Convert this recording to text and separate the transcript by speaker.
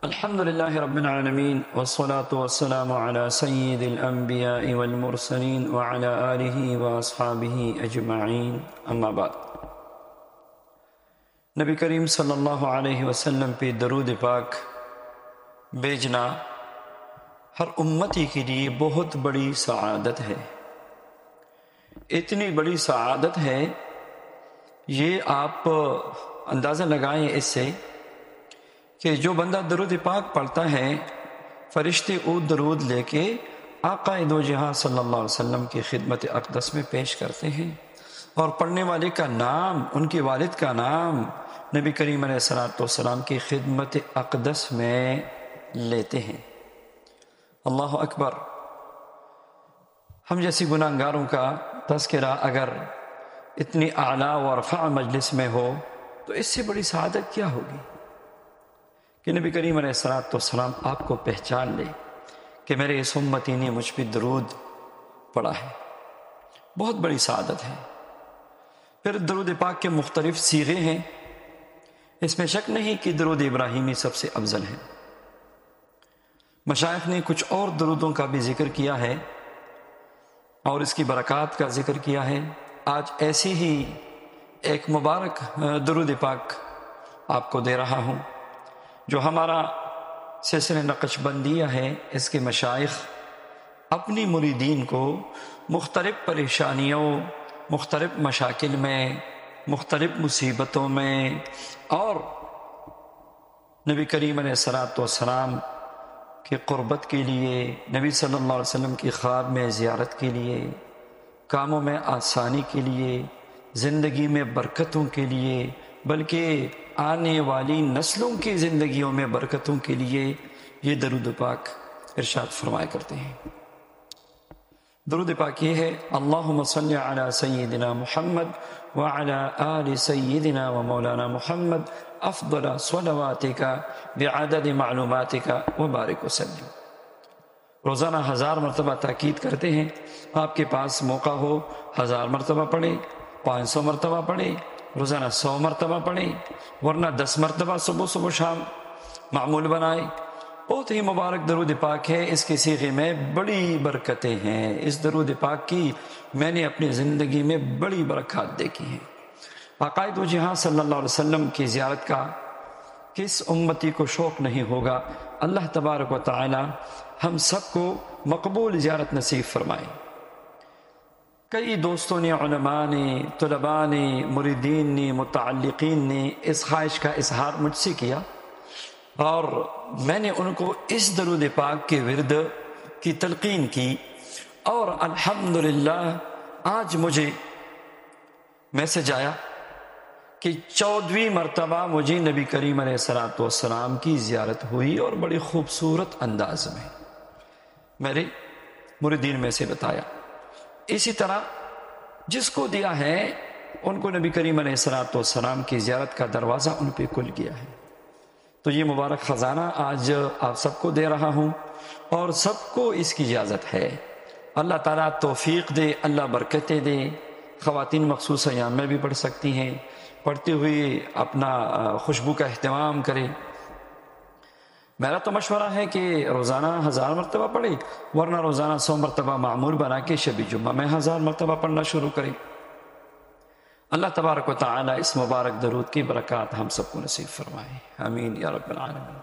Speaker 1: الحمد لله رب العالمين والصلاة والسلام على سيد الأنبياء والمرسلين وعلى آله وأصحابه أجمعين اما بعد۔ نبی کریم صلی اللہ علیہ وسلم پہ درود پاک بھیجنا ہر امتی کے لیے بہت بڑی سعادت ہے۔ اتنی بڑی سعادت ہے یہ آپ اندازہ لگائیں اس سے کہ جو بندہ درود پاک پڑھتا ہے فرشتے او درود لے کے آقا دو جہاں صلی اللہ علیہ وسلم کی خدمت اقدس میں پیش کرتے ہیں، اور پڑھنے والے کا نام، ان کے والد کا نام نبی کریم علیہ السلام کی خدمت اقدس میں لیتے ہیں۔ اللہ اکبر۔ ہم جیسی گناہگاروں کا تذکرہ اگر اتنی اعلیٰ و رفع مجلس میں ہو تو اس سے بڑی سعادت کیا ہوگی کہ نبی کریم علیہ السلام آپ کو پہچان لے کہ میرے اس امتی نے مجھ پہ درود پڑھا ہے۔ بہت بڑی سعادت ہے۔ پھر درود پاک کے مختلف صیغے ہیں، اس میں شک نہیں کہ درود ابراہیمی سب سے افضل ہے۔ مشائخ نے کچھ اور درودوں کا بھی ذکر کیا ہے اور اس کی برکات کا ذکر کیا ہے۔ آج ایسی ہی ایک مبارک درود پاک آپ کو دے رہا ہوں جو ہمارا سلسلہ نقش بندیہ ہے۔ اس کے مشائخ اپنی مریدین کو مختلف پریشانیوں، مختلف مشاکل میں، مختلف مصیبتوں میں اور نبی کریم علیہ السلام کی قربت کے لیے، نبی صلی اللہ علیہ وسلم کی خواب میں زیارت کے لیے، کاموں میں آسانی کے لیے، زندگی میں برکتوں کے لیے، بلکہ آنے والی نسلوں کی زندگیوں میں برکتوں کے لیے یہ درود پاک ارشاد فرمایا کرتے ہیں۔ درود پاک یہ ہے: اللہم صلی علی سیدنا محمد وعلی آل سیدنا و مولانا محمد افضل صلواتک بعدد معلوماتک وبارک وسلم۔ روزانہ 1000 مرتبہ تاکید کرتے ہیں۔ آپ کے پاس موقع ہو 1000 مرتبہ پڑھیں، 500 مرتبہ پڑھیں، روزانہ 100 مرتبہ پڑھیں، ورنہ 10 مرتبہ صبح صبح شام معمول بنائیں۔ بہت ہی مبارک درود پاک ہے۔ اس کے صیغے میں بڑی برکتیں ہیں۔ اس درود پاک کی میں نے اپنی زندگی میں بڑی برکات دیکھی ہیں۔ آقا دو جہاں صلی اللہ علیہ وسلم کی زیارت کا کس امتی کو شوق نہیں ہوگا؟ اللہ تبارک و تعالی ہم سب کو مقبول زیارت نصیب فرمائے۔ کئی دوستوں نے، علماء نے، طلباء نے، مریدین نے، متعلقین نے اس خواہش کا اظہار مجھ سے کیا اور میں نے ان کو اس درود پاک کے ورد کی تلقین کی، اور الحمدللہ آج مجھے میسج آیا کہ 14ویں مرتبہ مجھے نبی کریم علیہ السلام کی زیارت ہوئی، اور بڑی خوبصورت انداز میں میرے مریدین میں سے بتایا۔ اسی طرح جس کو دیا ہے ان کو نبی کریم علیہ السلام کی زیارت کا دروازہ ان پہ کھل گیا ہے۔ تو یہ مبارک خزانہ آج آپ سب کو دے رہا ہوں، اور سب کو اس کی اجازت ہے۔ اللہ تعالیٰ توفیق دے، اللہ برکتیں دے۔ خواتین مخصوص ایام میں بھی پڑھ سکتی ہیں، پڑھتے ہوئے اپنا خوشبو کا اہتمام کریں۔ میرا تو مشورہ ہے کہ روزانہ 1000 مرتبہ پڑھیں، ورنہ روزانہ 100 مرتبہ معمول بنا کے شب جمعہ میں 1000 مرتبہ پڑھنا شروع کریں۔ اللہ تبارک و تعالی اس مبارک درود کی برکات ہم سب کو نصیب فرمائے، آمین یا رب العالمین۔